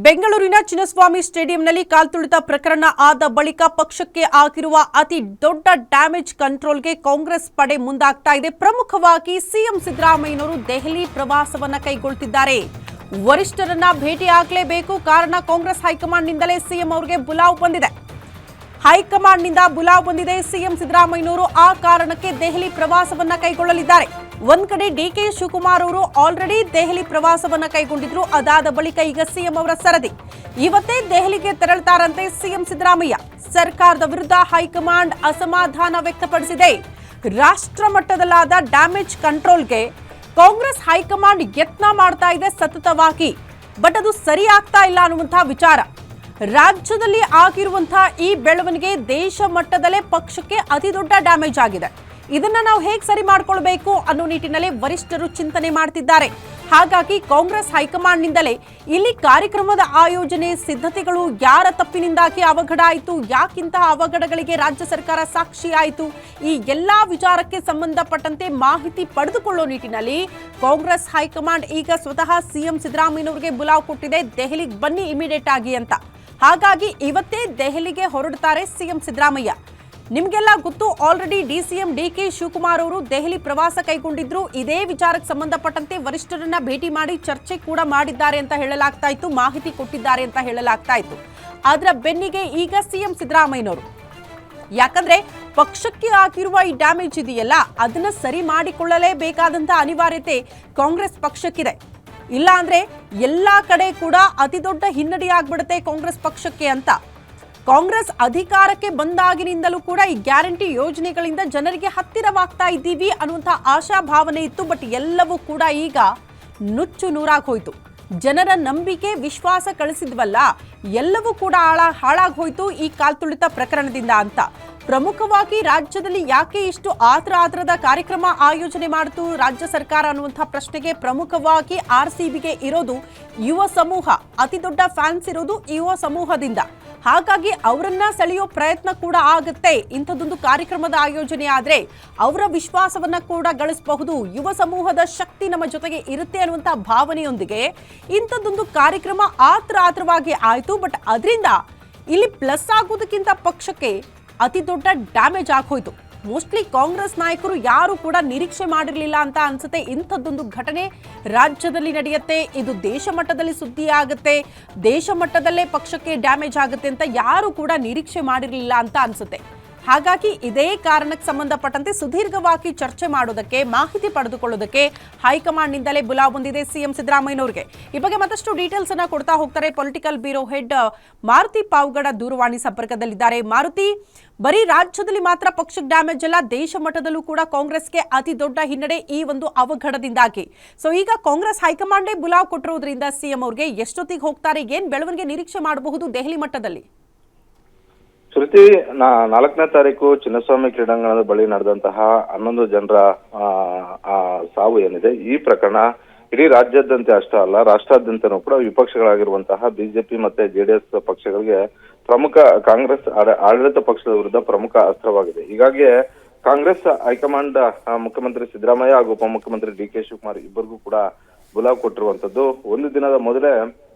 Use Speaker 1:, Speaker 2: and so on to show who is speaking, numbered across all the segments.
Speaker 1: ಬೆಂಗಳೂರಿನ ಚಿನ್ನಸ್ವಾಮಿ ಸ್ಟೇಡಿಯಂನಲ್ಲಿ ಕಾಲ್ತುಳಿತ ಪ್ರಕರಣ ಆದ ಬಳಿಕ ಪಕ್ಷಕ್ಕೆ ಆಗಿರುವ ಅತಿ ದೊಡ್ಡ ಡ್ಯಾಮೇಜ್ ಕಂಟ್ರೋಲ್ಗೆ ಕಾಂಗ್ರೆಸ್ ಪಡೆ ಮುಂದಾಗ್ತಾ ಇದೆ. ಪ್ರಮುಖವಾಗಿ ಸಿಎಂ ಸಿದ್ದರಾಮಯ್ಯನವರು ದೆಹಲಿ ಪ್ರವಾಸವನ್ನ ಕೈಗೊಳ್ಳುತ್ತಿದ್ದಾರೆ. ವರಿಷ್ಠರನ್ನ ಭೇಟಿಯಾಗಲೇಬೇಕು. ಕಾರಣ ಕಾಂಗ್ರೆಸ್ ಹೈಕಮಾಂಡ್ನಿಂದಲೇ ಸಿಎಂ ಅವರಿಗೆ ಬುಲಾವ್ ಬಂದಿದೆ. ಹೈಕಮಾಂಡ್ನಿಂದ ಬುಲಾವ್ ಬಂದಿದೆ. ಸಿಎಂ ಸಿದ್ದರಾಮಯ್ಯನವರು ಆ ಕಾರಣಕ್ಕೆ ದೆಹಲಿ ಪ್ರವಾಸವನ್ನ ಕೈಗೊಳ್ಳಲಿದ್ದಾರೆ. ಒಂದ್ ಕಡೆ ಡಿಕೆ ಶಿವಕುಮಾರ್ ಅವರು ಆಲ್ರೆಡಿ ದೆಹಲಿ ಪ್ರವಾಸವನ್ನ ಕೈಗೊಂಡಿದ್ರು. ಅದಾದ ಬಳಿಕ ಈಗ ಸಿಎಂ ಅವರ ಸರದಿ. ಇವತ್ತೇ ದೆಹಲಿಗೆ ತೆರಳುತ್ತಾರಂತೆ ಸಿಎಂ ಸಿದ್ದರಾಮಯ್ಯ. ಸರ್ಕಾರದ ವಿರುದ್ಧ ಹೈಕಮಾಂಡ್ ಅಸಮಾಧಾನ ವ್ಯಕ್ತಪಡಿಸಿದೆ. ರಾಷ್ಟ್ರ ಮಟ್ಟದಲ್ಲಾದ ಡ್ಯಾಮೇಜ್ ಕಂಟ್ರೋಲ್ಗೆ ಕಾಂಗ್ರೆಸ್ ಹೈಕಮಾಂಡ್ ಯತ್ನ ಮಾಡ್ತಾ ಇದೆ ಸತತವಾಗಿ. ಬಟ್ ಅದು ಸರಿ ಆಗ್ತಾ ಇಲ್ಲ ಅನ್ನುವಂತಹ ವಿಚಾರ. ರಾಜ್ಯದಲ್ಲಿ ಆಗಿರುವಂತಹ ಈ ಬೆಳವಣಿಗೆ ದೇಶ ಮಟ್ಟದಲ್ಲೇ ಪಕ್ಷಕ್ಕೆ ಅತಿ ದೊಡ್ಡ ಡ್ಯಾಮೇಜ್ ಆಗಿದೆ. ಇದನ್ನ ನಾವು ಹೇಗೆ ಸರಿ ಮಾಡಿಕೊಳ್ಬೇಕು ಅನ್ನೋ ನಿಟ್ಟಿನಲ್ಲಿ ವರಿಷ್ಠರು ಚಿಂತನೆ ಮಾಡ್ತಿದ್ದಾರೆ. ಹಾಗಾಗಿ ಕಾಂಗ್ರೆಸ್ ಹೈಕಮಾಂಡ್ನಿಂದಲೇ ಇಲ್ಲಿ ಕಾರ್ಯಕ್ರಮದ ಆಯೋಜನೆ ಸಿದ್ಧತೆಗಳು ಯಾರ ತಪ್ಪಿನಿಂದಾಗಿ ಅವಘಡ ಆಯಿತು, ಯಾಕಿಂತಹ ಅವಘಡಗಳಿಗೆ ರಾಜ್ಯ ಸರ್ಕಾರ ಸಾಕ್ಷಿ ಆಯಿತು, ಈ ಎಲ್ಲಾ ವಿಚಾರಕ್ಕೆ ಸಂಬಂಧಪಟ್ಟಂತೆ ಮಾಹಿತಿ ಪಡೆದುಕೊಳ್ಳೋ ನಿಟ್ಟಿನಲ್ಲಿ ಕಾಂಗ್ರೆಸ್ ಹೈಕಮಾಂಡ್ ಈಗ ಸ್ವತಃ ಸಿಎಂ ಸಿದ್ದರಾಮಯ್ಯನವರಿಗೆ ಬುಲಾವ್ ಕೊಟ್ಟಿದೆ. ದೆಹಲಿಗೆ ಬನ್ನಿ ಇಮಿಡಿಯೇಟ್ ಆಗಿ ಅಂತ. ಹಾಗಾಗಿ ಇವತ್ತೇ ದೆಹಲಿಗೆ ಹೊರಡುತ್ತಾರೆ ಸಿಎಂ ಸಿದ್ದರಾಮಯ್ಯ. ನಿಮಗೆಲ್ಲ ಗೊತ್ತು, ಆಲ್ರೆಡಿ ಡಿಸಿಎಂ ಡಿಕೆ ಶಿವಕುಮಾರ್ ಅವರು ದೆಹಲಿ ಪ್ರವಾಸ ಕೈಗೊಂಡಿದ್ರು. ಇದೇ ವಿಚಾರಕ್ಕೆ ಸಂಬಂಧಪಟ್ಟಂತೆ ವರಿಷ್ಠರನ್ನ ಭೇಟಿ ಮಾಡಿ ಚರ್ಚೆ ಕೂಡ ಮಾಡಿದ್ದಾರೆ ಅಂತ ಹೇಳಲಾಗ್ತಾ ಇತ್ತು, ಮಾಹಿತಿ ಕೊಟ್ಟಿದ್ದಾರೆ ಅಂತ ಹೇಳಲಾಗ್ತಾ ಇತ್ತು. ಅದರ ಬೆನ್ನಿಗೆ ಈಗ ಸಿಎಂ ಸಿದ್ದರಾಮಯ್ಯನವರು, ಯಾಕಂದ್ರೆ ಪಕ್ಷಕ್ಕೆ ಆಗಿರುವ ಈ ಡ್ಯಾಮೇಜ್ ಇದೆಯಲ್ಲ, ಅದನ್ನ ಸರಿ ಮಾಡಿಕೊಳ್ಳಲೇಬೇಕಾದಂತ ಅನಿವಾರ್ಯತೆ ಕಾಂಗ್ರೆಸ್ ಪಕ್ಷಕ್ಕಿದೆ. ಇಲ್ಲ ಅಂದ್ರೆ ಎಲ್ಲಾ ಕಡೆ ಕೂಡ ಅತಿ ದೊಡ್ಡ ಹಿನ್ನಡೆ ಆಗ್ಬಿಡುತ್ತೆ ಕಾಂಗ್ರೆಸ್ ಪಕ್ಷಕ್ಕೆ ಅಂತ. ಕಾಂಗ್ರೆಸ್ ಅಧಿಕಾರಕ್ಕೆ ಬಂದಾಗಿನಿಂದಲೂ ಕೂಡ ಈ ಗ್ಯಾರಂಟಿ ಯೋಜನೆಗಳಿಂದ ಜನರಿಗೆ ಹತ್ತಿರವಾಗ್ತಾ ಇದ್ದೀವಿ ಅನ್ನುವಂಥ ಆಶಾಭಾವನೆ ಇತ್ತು. ಬಟ್ ಎಲ್ಲವೂ ಕೂಡ ಈಗ ನುಚ್ಚು ನೂರಾಗಿ ಹೋಯ್ತು. ಜನರ ನಂಬಿಕೆ ವಿಶ್ವಾಸ ಕಳಿಸಿದ್ವಲ್ಲ, ಎಲ್ಲವೂ ಕೂಡ ಹಾಳಾಗಿ ಹೋಯ್ತು ಈ ಕಾಲ್ತುಳಿತ ಪ್ರಕರಣದಿಂದ ಅಂತ. ಪ್ರಮುಖವಾಗಿ ರಾಜ್ಯದಲ್ಲಿ ಯಾಕೆ ಇಷ್ಟು ಆತ್ರದ ಕಾರ್ಯಕ್ರಮ ಆಯೋಜನೆ ಮಾಡಿತು ರಾಜ್ಯ ಸರ್ಕಾರ ಅನ್ನುವಂಥ ಪ್ರಶ್ನೆಗೆ ಪ್ರಮುಖವಾಗಿ RCBಗೆ ಇರೋದು ಯುವ ಸಮೂಹ. ಅತಿ ದೊಡ್ಡ ಫ್ಯಾನ್ಸ್ ಇರೋದು ಯುವ ಸಮೂಹದಿಂದ. ಹಾಗಾಗಿ ಅವರನ್ನ ಸೆಳೆಯೋ ಪ್ರಯತ್ನ ಕೂಡ ಆಗುತ್ತೆ. ಇಂಥದ್ದೊಂದು ಕಾರ್ಯಕ್ರಮದ ಆಯೋಜನೆ ಆದ್ರೆ ಅವರ ವಿಶ್ವಾಸವನ್ನ ಕೂಡ ಗಳಿಸಬಹುದು. ಯುವ ಸಮೂಹದ ಶಕ್ತಿ ನಮ್ಮ ಜೊತೆಗೆ ಇರುತ್ತೆ ಅನ್ನುವಂಥ ಭಾವನೆಯೊಂದಿಗೆ ಇಂಥದ್ದೊಂದು ಕಾರ್ಯಕ್ರಮ ಆತ್ರವಾಗಿ ಆಯ್ತು. ಬಟ್ ಅದರಿಂದ ಇಲ್ಲಿ ಪ್ಲಸ್ ಆಗೋದಕ್ಕಿಂತ ಪಕ್ಷಕ್ಕೆ ಅತಿ ದೊಡ್ಡ ಡ್ಯಾಮೇಜ್ ಆಗೋಯ್ತು. ಮೋಸ್ಟ್ಲಿ ಕಾಂಗ್ರೆಸ್ ನಾಯಕರು ಯಾರು ಕೂಡ ನಿರೀಕ್ಷೆ ಮಾಡಿರಲಿಲ್ಲ ಅಂತ ಅನ್ಸುತ್ತೆ. ಇಂಥದ್ದೊಂದು ಘಟನೆ ರಾಜ್ಯದಲ್ಲಿ ನಡೆಯುತ್ತೆ, ಇದು ದೇಶ ಮಟ್ಟದಲ್ಲಿ ಸುದ್ದಿ ಆಗುತ್ತೆ, ದೇಶ ಮಟ್ಟದಲ್ಲೇ ಪಕ್ಷಕ್ಕೆ ಡ್ಯಾಮೇಜ್ ಆಗುತ್ತೆ ಅಂತ ಯಾರು ಕೂಡ ನಿರೀಕ್ಷೆ ಮಾಡಿರಲಿಲ್ಲ ಅಂತ ಅನ್ಸುತ್ತೆ. ಹಾಗಾಗಿ ಇದೇ ಕಾರಣಕ್ಕೆ ಸಂಬಂಧಪಟ್ಟಂತೆ ಸುದೀರ್ಘವಾಗಿ ಚರ್ಚೆ ಮಾಡೋದಕ್ಕೆ, ಮಾಹಿತಿ ಪಡೆದುಕೊಳ್ಳೋದಕ್ಕೆ ಹೈಕಮಾಂಡ್ನಿಂದಲೇ ಬುಲಾವ್ ಬಂದಿದೆ ಸಿಎಂ ಸಿದ್ದರಾಮಯ್ಯನವರಿಗೆ. ಈ ಬಗ್ಗೆ ಮತ್ತಷ್ಟು ಡೀಟೇಲ್ಸ್ ಅನ್ನ ಕೊಡ್ತಾ ಹೋಗ್ತಾರೆ political bureau head Maruti Pavagada ದೂರವಾಣಿ ಸಂಪರ್ಕದಲ್ಲಿದ್ದಾರೆ. ಮಾರುತಿ, ಬರೀ ರಾಜ್ಯದಲ್ಲಿ ಮಾತ್ರ ಪಕ್ಷಕ್ಕೆ ಡ್ಯಾಮೇಜ್ ಅಲ್ಲ, ದೇಶ ಮಟ್ಟದಲ್ಲೂ ಕೂಡ ಕಾಂಗ್ರೆಸ್ಗೆ ಅತಿ ದೊಡ್ಡ ಹಿನ್ನಡೆ ಈ ಒಂದು ಅವಘಡದಿಂದಾಗಿ. ಸೊ ಈಗ ಕಾಂಗ್ರೆಸ್ ಹೈಕಮಾಂಡೇ ಬುಲಾವ್ ಕೊಟ್ಟಿರೋದ್ರಿಂದ ಸಿಎಂ ಅವ್ರಿಗೆ ಎಷ್ಟೊತ್ತಿಗೆ ಹೋಗ್ತಾರೆ, ಏನ್ ಬೆಳವಣಿಗೆ ನಿರೀಕ್ಷೆ ಮಾಡಬಹುದು ದೆಹಲಿ ಮಟ್ಟದಲ್ಲಿ?
Speaker 2: ಶ್ರುತಿ, 4ನೇ ತಾರೀಕು ಚಿನ್ನಸ್ವಾಮಿ ಕ್ರೀಡಾಂಗಣದ ಬಳಿ ನಡೆದಂತಹ 11 ಜನರ ಸಾವು ಏನಿದೆ, ಈ ಪ್ರಕರಣ ಇಡೀ ರಾಜ್ಯಾದ್ಯಂತ ಅಷ್ಟೇ ಅಲ್ಲ, ರಾಷ್ಟ್ರಾದ್ಯಂತನೂ ಕೂಡ ವಿಪಕ್ಷಗಳಾಗಿರುವಂತಹ ಬಿಜೆಪಿ ಮತ್ತೆ JDS ಪಕ್ಷಗಳಿಗೆ ಪ್ರಮುಖ ಕಾಂಗ್ರೆಸ್ ಆಡಳಿತ ಪಕ್ಷದ ವಿರುದ್ಧ ಪ್ರಮುಖ ಅಸ್ತ್ರವಾಗಿದೆ. ಹೀಗಾಗಿ ಕಾಂಗ್ರೆಸ್ ಹೈಕಮಾಂಡ್ ಮುಖ್ಯಮಂತ್ರಿ ಸಿದ್ದರಾಮಯ್ಯ ಹಾಗೂ ಉಪಮುಖ್ಯಮಂತ್ರಿ ಡಿಕೆ ಶಿವಕುಮಾರ್ ಇಬ್ಬರಿಗೂ ಕೂಡ ಬುಲಾವ್ ಕೊಟ್ಟಿರುವಂತದ್ದು. ಒಂದು ದಿನದ ಮೊದಲೇ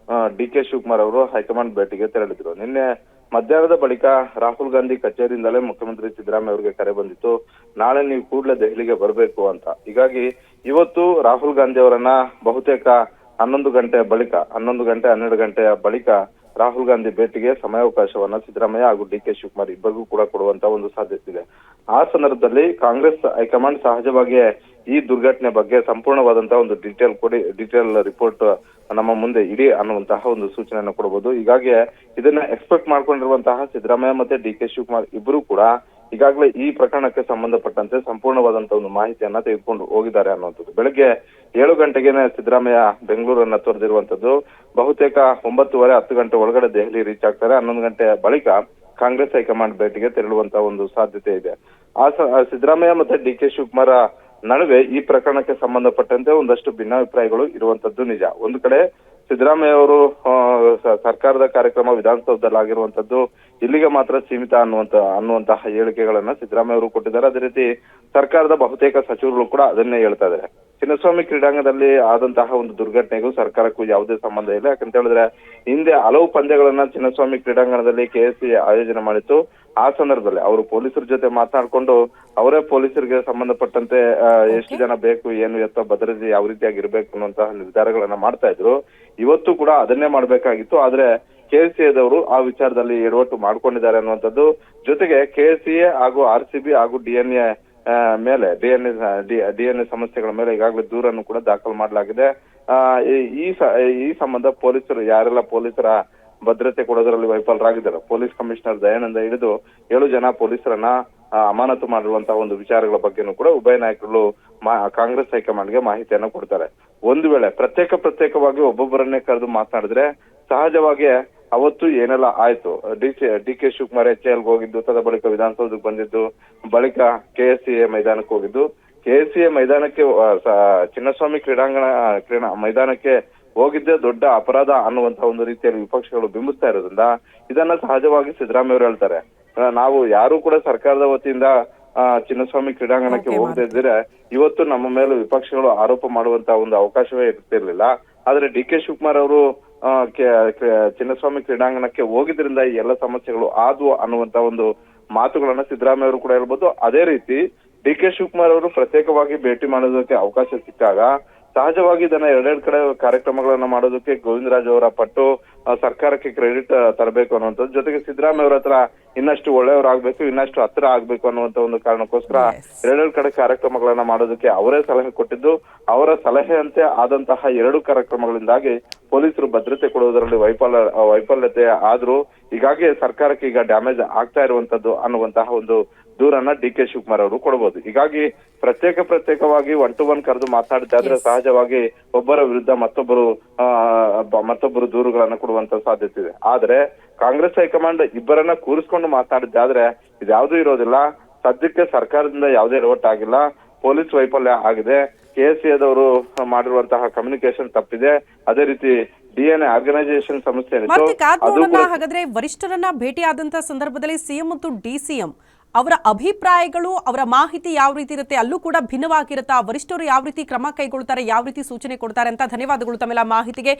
Speaker 2: ಡಿಕೆ ಶಿವಕುಮಾರ್ ಅವರು ಹೈಕಮಾಂಡ್ ಭೇಟಿಗೆ ತೆರಳಿದ್ರು. ನಿನ್ನೆ ಮಧ್ಯಾಹ್ನದ ಬಳಿಕ ರಾಹುಲ್ ಗಾಂಧಿ ಕಚೇರಿಯಿಂದಲೇ ಮುಖ್ಯಮಂತ್ರಿ ಸಿದ್ದರಾಮಯ್ಯ ಅವರಿಗೆ ಕರೆ ಬಂದಿತ್ತು, ನಾಳೆ ನೀವು ಕೂಡಲೇ ದೆಹಲಿಗೆ ಬರಬೇಕು ಅಂತ. ಹೀಗಾಗಿ ಇವತ್ತು ರಾಹುಲ್ ಗಾಂಧಿ ಅವರನ್ನ ಬಹುತೇಕ 11 ಗಂಟೆ 12 ಗಂಟೆಯ ಬಳಿಕ ರಾಹುಲ್ ಗಾಂಧಿ ಭೇಟಿಗೆ ಸಮಯಾವಕಾಶವನ್ನ ಸಿದ್ದರಾಮಯ್ಯ ಹಾಗೂ ಡಿಕೆ ಶಿವಕುಮಾರ್ ಇಬ್ಬರಿಗೂ ಕೂಡ ಕೊಡುವಂತ ಒಂದು ಸಾಧ್ಯತೆ ಇದೆ. ಆ ಸಂದರ್ಭದಲ್ಲಿ ಕಾಂಗ್ರೆಸ್ ಹೈಕಮಾಂಡ್ ಸಹಜವಾಗಿ ಈ ದುರ್ಘಟನೆ ಬಗ್ಗೆ ಸಂಪೂರ್ಣವಾದಂತಹ ಒಂದು ಡೀಟೇಲ್ ರಿಪೋರ್ಟ್ ನಮ್ಮ ಮುಂದೆ ಇಡಿ ಅನ್ನುವಂತಹ ಒಂದು ಸೂಚನೆಯನ್ನು ಕೊಡಬಹುದು. ಹೀಗಾಗಿ ಇದನ್ನ ಎಕ್ಸ್ಪೆಕ್ಟ್ ಮಾಡ್ಕೊಂಡಿರುವಂತಹ ಸಿದ್ದರಾಮಯ್ಯ ಮತ್ತೆ ಡಿಕೆ ಶಿವಕುಮಾರ್ ಇಬ್ಬರು ಕೂಡ ಈಗಾಗಲೇ ಈ ಪ್ರಕರಣಕ್ಕೆ ಸಂಬಂಧಪಟ್ಟಂತೆ ಸಂಪೂರ್ಣವಾದಂತಹ ಒಂದು ಮಾಹಿತಿಯನ್ನ ತೆಗೆದುಕೊಂಡು ಹೋಗಿದ್ದಾರೆ ಅನ್ನುವಂಥದ್ದು. ಬೆಳಗ್ಗೆ 7 ಗಂಟೆಗೆನೆ ಸಿದ್ದರಾಮಯ್ಯ ಬೆಂಗಳೂರನ್ನ ತೊರೆದಿರುವಂತದ್ದು. ಬಹುತೇಕ 9:30 10 ಗಂಟೆ ಒಳಗಡೆ ದೆಹಲಿ ರೀಚ್ ಆಗ್ತಾರೆ. 11 ಗಂಟೆ ಬಳಿಕ ಕಾಂಗ್ರೆಸ್ ಹೈಕಮಾಂಡ್ ಭೇಟಿಗೆ ತೆರಳುವಂತಹ ಒಂದು ಸಾಧ್ಯತೆ ಇದೆ. ಸಿದ್ದರಾಮಯ್ಯ ಮತ್ತೆ ಡಿಕೆ ಶಿವಕುಮಾರ್ ನಡುವೆ ಈ ಪ್ರಕರಣಕ್ಕೆ ಸಂಬಂಧಪಟ್ಟಂತೆ ಒಂದಷ್ಟು ಭಿನ್ನಾಭಿಪ್ರಾಯಗಳು ಇರುವಂತದ್ದು ನಿಜ. ಒಂದು ಕಡೆ ಸಿದ್ದರಾಮಯ್ಯ ಅವರು ಸರ್ಕಾರದ ಕಾರ್ಯಕ್ರಮ ವಿಧಾನಸೌಧದಲ್ಲಿ ಆಗಿರುವಂತದ್ದು ಇಲ್ಲಿಗೆ ಮಾತ್ರ ಸೀಮಿತ ಅನ್ನುವಂತಹ ಹೇಳಿಕೆಗಳನ್ನ ಸಿದ್ದರಾಮಯ್ಯ ಅವರು ಕೊಟ್ಟಿದ್ದಾರೆ. ಅದೇ ರೀತಿ ಸರ್ಕಾರದ ಬಹುತೇಕ ಸಚಿವರುಗಳು ಕೂಡ ಅದನ್ನೇ ಹೇಳ್ತಾ ಇದ್ದಾರೆ. ಚಿನ್ನಸ್ವಾಮಿ ಕ್ರೀಡಾಂಗಣದಲ್ಲಿ ಆದಂತಹ ಒಂದು ದುರ್ಘಟನೆಗೂ ಸರ್ಕಾರಕ್ಕೂ ಯಾವುದೇ ಸಂಬಂಧ ಇಲ್ಲ. ಯಾಕಂತ ಹೇಳಿದ್ರೆ ಹಿಂದೆ ಹಲವು ಪಂದ್ಯಗಳನ್ನ ಚಿನ್ನಸ್ವಾಮಿ ಕ್ರೀಡಾಂಗಣದಲ್ಲಿ ಕೆಎಸ್ಸಿ ಆಯೋಜನೆ ಮಾಡಿತ್ತು. ಆ ಸಂದರ್ಭದಲ್ಲಿ ಅವರು ಪೊಲೀಸರ ಜೊತೆ ಮಾತನಾಡ್ಕೊಂಡು ಅವರೇ ಪೊಲೀಸರಿಗೆ ಸಂಬಂಧಪಟ್ಟಂತೆ ಎಷ್ಟು ಜನ ಬೇಕು, ಏನು ಎತ್ತ ಭದ್ರತೆ ಯಾವ ರೀತಿಯಾಗಿ ಇರಬೇಕು ಅನ್ನುವಂತಹ ನಿರ್ಧಾರಗಳನ್ನ ಮಾಡ್ತಾ ಇದ್ರು. ಇವತ್ತು ಕೂಡ ಅದನ್ನೇ ಮಾಡ್ಬೇಕಾಗಿತ್ತು. ಆದ್ರೆ ಕೆಎಸ್ಸಿಎದವರು ಆ ವಿಚಾರದಲ್ಲಿ ಎಡವಟ್ಟು ಮಾಡ್ಕೊಂಡಿದ್ದಾರೆ ಅನ್ನುವಂಥದ್ದು. ಜೊತೆಗೆ ಕೆಎಸ್ಸಿಎ ಹಾಗೂ RCB ಹಾಗೂ ಡಿಎನ್ಎ ಸಮಸ್ಯೆಗಳ ಮೇಲೆ ಈಗಾಗಲೇ ದೂರನ್ನು ಕೂಡ ದಾಖಲು ಮಾಡಲಾಗಿದೆ. ಈ ಸಂಬಂಧ ಪೊಲೀಸರು ಯಾರೆಲ್ಲ ಪೊಲೀಸರ ಭದ್ರತೆ ಕೊಡೋದ್ರಲ್ಲಿ ವೈಫಲರಾಗಿದ್ದಾರೆ, ಪೊಲೀಸ್ ಕಮಿಷನರ್ ದಯಾನಂದ ಹಿಡಿದು 7 ಜನ ಪೊಲೀಸರನ್ನ ಅಮಾನತು ಮಾಡಿರುವಂತಹ ಒಂದು ವಿಚಾರಗಳ ಬಗ್ಗೆನೂ ಕೂಡ ಉಭಯ ನಾಯಕರು ಕಾಂಗ್ರೆಸ್ ಹೈಕಮಾಂಡ್ಗೆ ಮಾಹಿತಿಯನ್ನ ಕೊಡ್ತಾರೆ. ಒಂದು ವೇಳೆ ಪ್ರತ್ಯೇಕವಾಗಿ ಒಬ್ಬೊಬ್ಬರನ್ನೇ ಕರೆದು ಮಾತನಾಡಿದ್ರೆ ಸಹಜವಾಗಿ ಅವತ್ತು ಏನೆಲ್ಲ ಆಯ್ತು, ಡಿ.ಕೆ. ಶಿವಕುಮಾರ್ HALಗೆ ಹೋಗಿದ್ದು, ತದ ಬಳಿಕ ವಿಧಾನಸೌಧಕ್ಕೆ ಬಂದಿದ್ದು, ಬಳಿಕ KSCA ಮೈದಾನಕ್ಕೆ ಹೋಗಿದ್ದು. KSCA ಮೈದಾನಕ್ಕೆ ಚಿನ್ನಸ್ವಾಮಿ ಕ್ರೀಡಾ ಮೈದಾನಕ್ಕೆ ಹೋಗಿದ್ದೇ ದೊಡ್ಡ ಅಪರಾಧ ಅನ್ನುವಂತಹ ಒಂದು ರೀತಿಯಲ್ಲಿ ವಿಪಕ್ಷಗಳು ಬಿಂಬಿಸ್ತಾ ಇರೋದ್ರಿಂದ ಇದನ್ನ ಸಹಜವಾಗಿ ಸಿದ್ದರಾಮಯ್ಯ ಅವರು ಹೇಳ್ತಾರೆ. ನಾವು ಯಾರು ಕೂಡ ಸರ್ಕಾರದ ವತಿಯಿಂದ ಚಿನ್ನಸ್ವಾಮಿ ಕ್ರೀಡಾಂಗಣಕ್ಕೆ ಹೋಗದೇ ಇದ್ರೆ ಇವತ್ತು ನಮ್ಮ ಮೇಲೆ ವಿಪಕ್ಷಗಳು ಆರೋಪ ಮಾಡುವಂತಹ ಒಂದು ಅವಕಾಶವೇ ಇರ್ತಿರ್ಲಿಲ್ಲ. ಆದ್ರೆ ಡಿ.ಕೆ. ಶಿವಕುಮಾರ್ ಅವರು ಚಿನ್ನಸ್ವಾಮಿ ಕ್ರೀಡಾಂಗಣಕ್ಕೆ ಹೋಗಿದ್ರಿಂದ ಈ ಎಲ್ಲ ಸಮಸ್ಯೆಗಳು ಆದ್ವು ಅನ್ನುವಂತ ಒಂದು ಮಾತುಗಳನ್ನ ಸಿದ್ದರಾಮಯ್ಯ ಅವರು ಕೂಡ ಹೇಳ್ಬೋದು. ಅದೇ ರೀತಿ ಡಿ.ಕೆ. ಶಿವಕುಮಾರ್ ಅವರು ಪ್ರತ್ಯೇಕವಾಗಿ ಭೇಟಿ ಮಾಡೋದಕ್ಕೆ ಅವಕಾಶ ಸಿಕ್ಕಾಗ ಸಹಜವಾಗಿ ಇದನ್ನ ಎರಡೆರಡು ಕಡೆ ಕಾರ್ಯಕ್ರಮಗಳನ್ನ ಮಾಡೋದಕ್ಕೆ ಗೋವಿಂದರಾಜ್ ಅವರ ಪಟ್ಟು ಸರ್ಕಾರಕ್ಕೆ ಕ್ರೆಡಿಟ್ ತರಬೇಕು ಅನ್ನುವಂಥದ್ದು. ಜೊತೆಗೆ ಸಿದ್ದರಾಮಯ್ಯ ಅವರ ಹತ್ರ ಇನ್ನಷ್ಟು ಒಳ್ಳೆಯವರಾಗ್ಬೇಕು, ಇನ್ನಷ್ಟು ಹತ್ತಿರ ಆಗ್ಬೇಕು ಅನ್ನುವಂತ ಒಂದು ಕಾರಣಕ್ಕೋಸ್ಕರ ಎರಡೆರಡು ಕಡೆ ಕಾರ್ಯಕ್ರಮಗಳನ್ನ ಮಾಡೋದಕ್ಕೆ ಅವರೇ ಸಲಹೆ ಕೊಟ್ಟಿದ್ದು. ಅವರ ಸಲಹೆಯಂತೆ ಆದಂತಹ 2 ಕಾರ್ಯಕ್ರಮಗಳಿಂದಾಗಿ ಪೊಲೀಸರು ಭದ್ರತೆ ಕೊಡುವುದರಲ್ಲಿ ವೈಫಲ್ಯತೆ ಆದ್ರೂ ಹೀಗಾಗಿ ಸರ್ಕಾರಕ್ಕೆ ಈಗ ಡ್ಯಾಮೇಜ್ ಆಗ್ತಾ ಇರುವಂತದ್ದು ಅನ್ನುವಂತಹ ಒಂದು ದೂರನ್ನ ಡಿ.ಕೆ. ಶಿವಕುಮಾರ್ ಅವರು ಕೊಡಬಹುದು. ಹೀಗಾಗಿ ಪ್ರತ್ಯೇಕವಾಗಿ 1 to 1 ಕರೆದು ಮಾತನಾಡಿದ್ದಾದ್ರೆ ಸಹಜವಾಗಿ ಒಬ್ಬರ ವಿರುದ್ಧ ಮತ್ತೊಬ್ಬರು ದೂರುಗಳನ್ನ ಕೊಡುವಂತ ಸಾಧ್ಯತೆ ಇದೆ. ಆದ್ರೆ ಕಾಂಗ್ರೆಸ್ ಹೈಕಮಾಂಡ್ ಇಬ್ಬರನ್ನ ಕೂರಿಸ್ಕೊಂಡು ಮಾತನಾಡಿದ್ದಾದ್ರೆ ಇದ್ಯಾವುದೂ ಇರೋದಿಲ್ಲ. ಸದ್ಯಕ್ಕೆ ಸರ್ಕಾರದಿಂದ ಯಾವುದೇ ಎಡವಟ್ಟಾಗಿಲ್ಲ, ಪೊಲೀಸ್ ವೈಫಲ್ಯ ಆಗಿದೆ, KSCAದವರು ಮಾಡಿರುವಂತಹ ಕಮ್ಯುನಿಕೇಶನ್ ತಪ್ಪಿದೆ. ಅದೇ ರೀತಿ DNA ಆರ್ಗನೈಸೇಷನ್ ಸಮಸ್ಯೆ
Speaker 1: ಹಾಗಾದ್ರೆ ವರಿಷ್ಠರನ್ನ ಭೇಟಿಯಾದಂತ ಸಂದರ್ಭದಲ್ಲಿ ಸಿಎಂ ಮತ್ತು DCM ಅವರ ಅಭಿಪ್ರಾಯಗಳು, ಅವರ ಮಾಹಿತಿ ಯಾವ ರೀತಿ ಇರುತ್ತೆ, ಅಲ್ಲೂ ಕೂಡ ಭಿನ್ನವಾಗಿರುತ್ತಾ? ವರಿಷ್ಠರು ಯಾವ ರೀತಿ ಕ್ರಮ ಕೈಗೊಳ್ತಾರೆ, ಯಾವ ರೀತಿ ಸೂಚನೆ ಕೊಡ್ತಾರೆ ಅಂತ. ಧನ್ಯವಾದಗಳು ತಮ್ಮೆಲ್ಲ ಮಾಹಿತಿಗೆ.